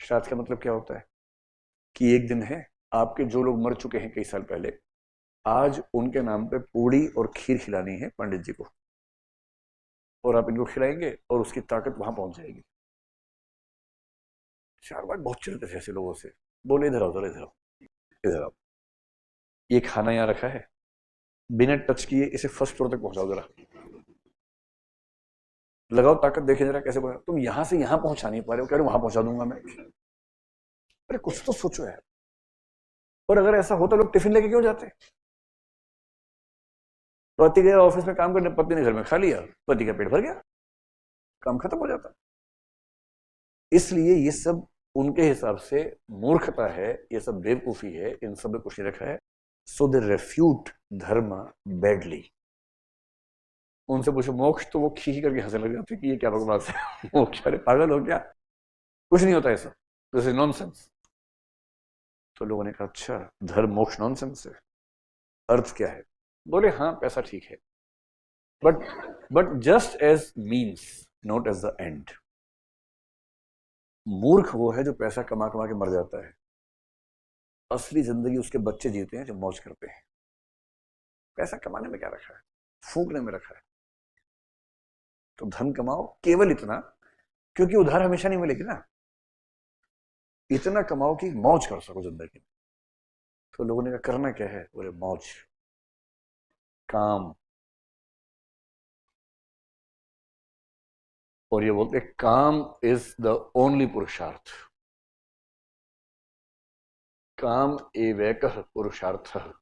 श्राद्ध का मतलब क्या होता है कि एक दिन है, आपके जो लोग मर चुके हैं कई साल पहले, आज उनके नाम पे पूड़ी और खीर खिलानी है पंडित जी को, और आप इनको खिलाएंगे और उसकी ताकत वहां पहुंच जाएगी। चार बार बहुत चिढ़ते थे ऐसे लोगों से, बोले इधर आओ जरा, इधर आओ, इधर आओ, ये खाना यहाँ रखा है, बिना टच किए इसे फर्स्ट फ्लोर तक पहुंचाओ जरा, लगाओ ताकत, देखे जरा कैसे पहुंचा, तुम यहां से यहां पहुंचा नहीं पा रहे हो, कह रहे वहां पहुंचा दूंगा मैं। अरे कुछ तो सोचो यार। और अगर ऐसा होता लोग टिफिन लेके क्यों जाते? पति गया ऑफिस में काम करने, पत्नी ने घर में खा लिया, पति का पेट भर गया, काम खत्म हो जाता। इसलिए ये सब उनके हिसाब से मूर्खता है, ये सब बेवकूफी है, इन सब में कुछ नहीं रखा है। सो दे रेफ्यूट धर्म बैडली। उनसे पूछो मोक्ष, तो वो खी करके हंसने लग जाते कि ये क्या बकवास है मोक्ष, अरे पागल हो क्या, कुछ नहीं होता ऐसा, दिस इज नॉनसेंस। तो लोगों ने कहा अच्छा, धर्म मोक्ष नॉनसेंस है, अर्थ क्या है? बोले हाँ पैसा ठीक है, but just as means, not as the end. मूर्ख वो है जो पैसा कमा कमा के मर जाता है, असली जिंदगी उसके बच्चे जीते हैं जो मौज करते हैं। पैसा कमाने में क्या रखा है, फूकने में रखा है। तो धन कमाओ केवल इतना, क्योंकि उधार हमेशा नहीं मिलेगी ना, इतना कमाओ कि मौज कर सको जिंदगी में। तो लोगों ने कहा करना क्या है? बोले मौज, काम। और ये बोलते काम इज द ओनली पुरुषार्थ, काम एवैकः पुरुषार्थः,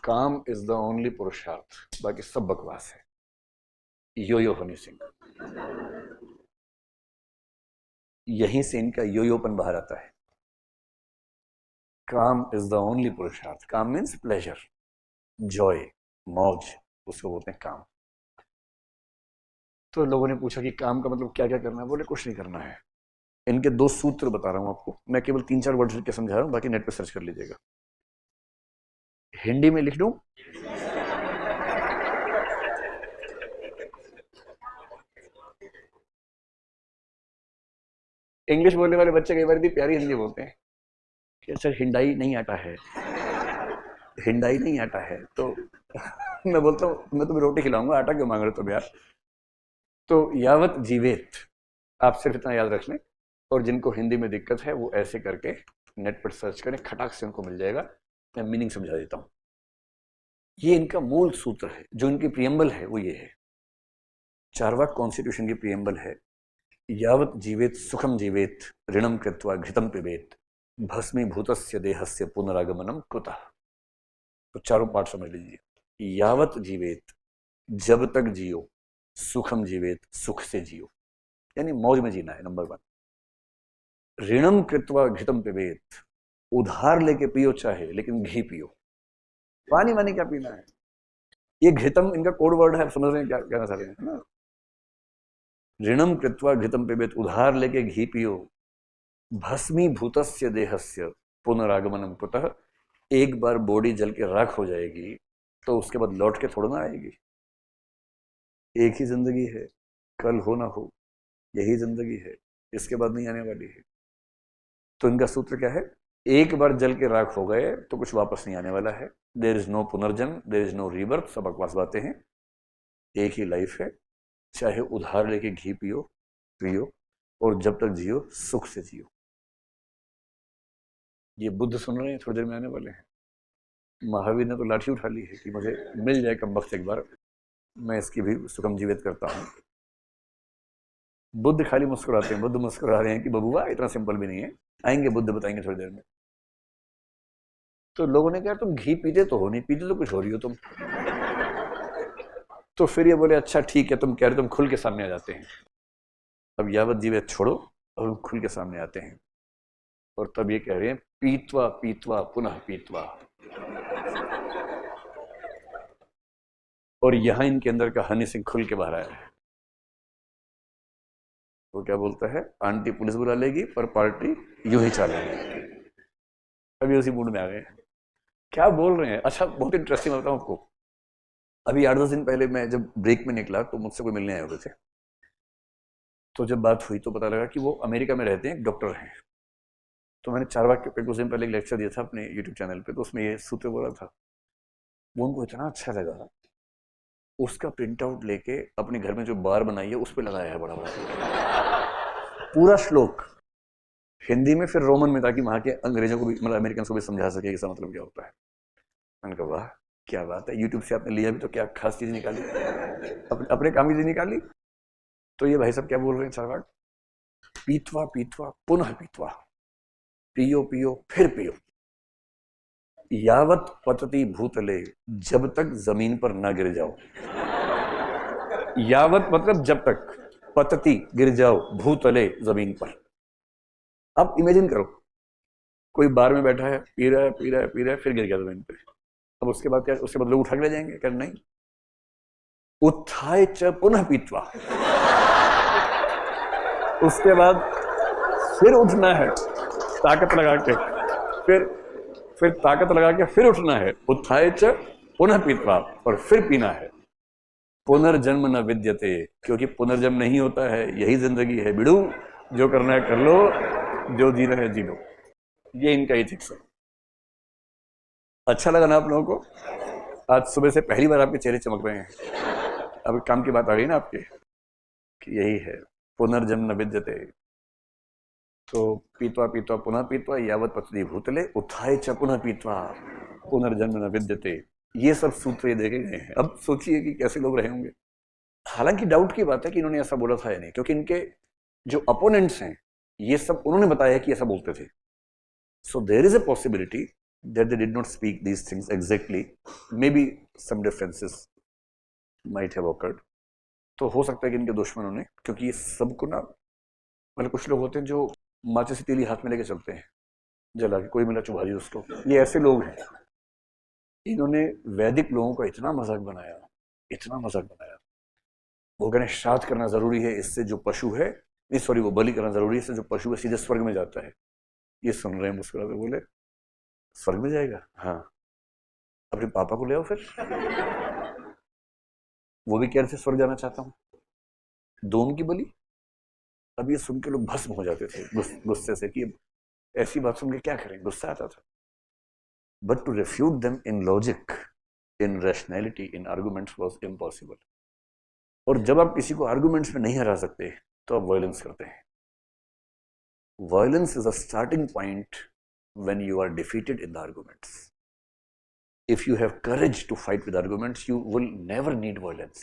काम इज द ओनली पुरुषार्थ, बाकी सब बकवास है। यो हनी सिंह, यहीं से इनका योयोपन बाहर आता है। काम इज द ओनली पुरुषार्थ, काम मीन्स प्लेजर, जॉय, मौज, उसको बोलते हैं काम। तो लोगों ने पूछा कि काम का मतलब क्या क्या करना है? बोले कुछ नहीं करना है। इनके दो सूत्र बता रहा हूं आपको, मैं केवल 3-4 वर्ड लिख के समझा रहा हूं, बाकी नेट पे सर्च कर लीजिएगा। हिंदी में लिख दूं? इंग्लिश बोलने वाले बच्चे कई बार इतनी प्यारी हिंदी बोलते हैं कि सर हिंडाई नहीं आता है, हिंडाई नहीं आता है। तो मैं बोलता हूँ मैं तुम्हें रोटी खिलाऊंगा, आटा क्यों मांग रहे हो तुम यार? तो यावत जीवेत, आप सिर्फ इतना याद रख लें। और जिनको हिंदी में दिक्कत है वो ऐसे करके नेट पर सर्च करें, खटाक से उनको मिल जाएगा। मैं मीनिंग समझा देता हूँ। ये इनका मूल सूत्र है, जो इनकी प्रियम्बल है वो ये है। चारवाक कॉन्स्टिट्यूशन की प्रियम्बल है, यावत जीवेत सुखम जीवेत, ऋणम कृत्वा घृतम पिबेत, भस्मीभूतस्य देहस्य पुनरागमनम कुतः। तो चारों पार्ट समझ लीजिए। यावत जीवेत, जब तक जियो, सुखम जीवेत, सुख से जियो, यानी मौज में जीना है, नंबर 1। ऋणम कृत्वा घृतम पिबेत, उधार लेके पियो चाहे, लेकिन घी पियो, पानी वानी क्या पीना है। ये घृतम इनका कोड वर्ड है, आप समझ रहे हैं क्या कहना चाह रहे हैं ना? ऋणम कृत्वा घृतम पिबेत, उधार लेके घी पियो, भस्मीभूतस्य देहस्य पुनरागमनम कुतः। एक बार बॉडी जल के राख हो जाएगी तो उसके बाद लौट के थोड़ा ना आएगी। एक ही जिंदगी है, कल हो ना हो, यही जिंदगी है, इसके बाद नहीं आने वाली है। तो इनका सूत्र क्या है? एक बार जल के राख हो गए तो कुछ वापस नहीं आने वाला है। देयर इज नो पुनर्जन्म, देयर इज नो रीबर्थ, सब बकवास बातें हैं। एक ही लाइफ है, चाहे उधार लेके घी पियो पियो, और जब तक जियो सुख से जियो। ये बुद्ध सुन रहे हैं, थोड़ी देर में आने वाले हैं। महावीर ने तो लाठी उठा ली है कि मुझे मिल जाए कम वक्त एक बार, मैं इसकी भी सुखम जीवित करता हूँ। बुद्ध खाली मुस्कुराते हैं, बुद्ध मुस्कुरा रहे हैं कि बबुआ इतना सिंपल भी नहीं है, आएंगे बुद्ध, बताएंगे थोड़ी देर में। तो लोगों ने कहा तुम घी पीते तो हो नहीं, पीते तो कुछ हो रही हो तुम। तो फिर ये बोले अच्छा ठीक है, तुम कह रहे तुम खुल के सामने आ जाते हैं। अब यावत जीवित छोड़ो और खुल के सामने आते हैं। और तब ये कह रहे हैं पीतवा पीतवा पुनः पीतवा। और यहां इनके अंदर का हनी सिंह खुल के बाहर आया है। वो क्या बोलता है? आंटी पुलिस बुला लेगी पर पार्टी यूं ही चलेगी। अभी उसी मूड में आ गए। क्या बोल रहे हैं? अच्छा बहुत इंटरेस्टिंग बताऊं आपको। अभी 8-10 दिन पहले मैं जब ब्रेक में निकला तो मुझसे कोई मिलने आए हुए थे। तो जब बात हुई तो पता लगा कि वो अमेरिका में रहते हैं, एक डॉक्टर हैं। तो मैंने चारवाक पे कुछ दिन पहले एक लेक्चर दिया था अपने यूट्यूब चैनल पे, तो उसमें ये सूत्र बोला था। वो उनको इतना अच्छा लगा, उसका प्रिंट आउट लेके अपने घर में जो बार बनाई है उस पर लगाया है बड़ा बड़ा पूरा श्लोक हिंदी में, फिर रोमन में, ताकि वहां के अंग्रेजों को भी, मतलब अमेरिकन को भी समझा सके इसका मतलब क्या होता है। मैंने कहा वाह क्या बात है, यूट्यूब से आपने लिया भी तो क्या खास चीज निकाली, अपने काम की चीज निकाली। तो ये भाई साहब क्या बोल रहे हैं चारवाक, पीतवा पीतवा पुनः पीतवा, पियो पियो फिर पियो, यावत पतती भूतले, जब तक जमीन पर ना गिर जाओ। यावत मतलब जब तक, पतती गिर जाओ, भूतले जमीन पर। अब इमेजिन करो, कोई बार में बैठा है, पी रहा है पी रहा है पी रहा है, फिर गिर गया जमीन पे। अब उसके बाद क्या, उसके बाद लोग उठा के ले जाएंगे, कर नहीं, उत्थाय च पुनः पीतवा, उसके बाद फिर उठना है ताकत लगा के, फिर ताकत लगा के फिर उठना है, उत्थाय च पुनः पीतवा, और फिर पीना है। पुनर्जन्म न विद्यते, क्योंकि पुनर्जन्म नहीं होता है, यही जिंदगी है बिड़ू, जो करना है कर लो, जो जीना है जी लो। ये इनका एथिक्स है। अच्छा लगा ना आप लोगों को? आज सुबह से पहली बार आपके चेहरे चमक रहे हैं। अब काम की बात आ गई ना आपके, कि यही है पुनर्जन्म न विद्यते। तो पीतवा पीतवा पुनः पीतवा, यावत पतती भूतले, उत्थाय च पुनः पीतवा, पुनर्जन्म न विद्यते। ये सब सूत्र देखे गए हैं। अब सोचिए कि कैसे लोग रहे होंगे। हालांकि डाउट की बात है कि इन्होंने ऐसा बोला था या नहीं, क्योंकि इनके जो अपोनेंट्स हैं ये सब उन्होंने बताया कि ऐसा बोलते थे। So there is a possibility that they did not speak these things exactly, maybe some differences might have occurred. तो हो सकता है कि इनके दुश्मनों ने, क्योंकि ये सबको ना, मतलब कुछ लोग होते हैं जो माचिस तीली हाथ में लेके चलते हैं, जला के कोई मिला चुभा दी उसको, ये ऐसे लोग हैं। इन्होंने वैदिक लोगों का इतना मजाक बनाया, इतना मजाक बनाया। वो कहने श्राद्ध करना जरूरी है, इससे जो पशु है, नहीं सॉरी, वो बलि करना जरूरी है, इससे जो पशु है सीधे स्वर्ग में जाता है। ये सुन रहे हैं मुस्कुराते, बोले स्वर्ग में जाएगा? हाँ, अपने पापा को ले आओ फिर। वो भी कह रहे थे स्वर्ग जाना चाहता हूँ, दो उनकी बलि। अब ये सुन के लोग भस्म हो जाते थे गुस्से से, कि ऐसी बात सुन के क्या करें, गुस्सा आता था। But to refute them in logic, in rationality, in arguments was impossible. और जब आप किसी को आर्गुमेंट्स में नहीं हरा सकते तो आप वायलेंस करते हैं। Violence is a starting point when you are defeated in the arguments. If you have courage to fight with arguments, you will never need violence.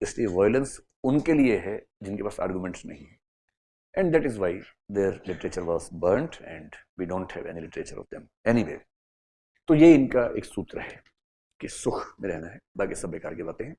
इसलिए violence उनके लिए है जिनके पास arguments नहीं है, and that is why their literature was burnt and we don't have any literature of them anyway. तो ये इनका एक सूत्र है कि सुख में रहना है, बाकी सब बेकार की बातें हैं।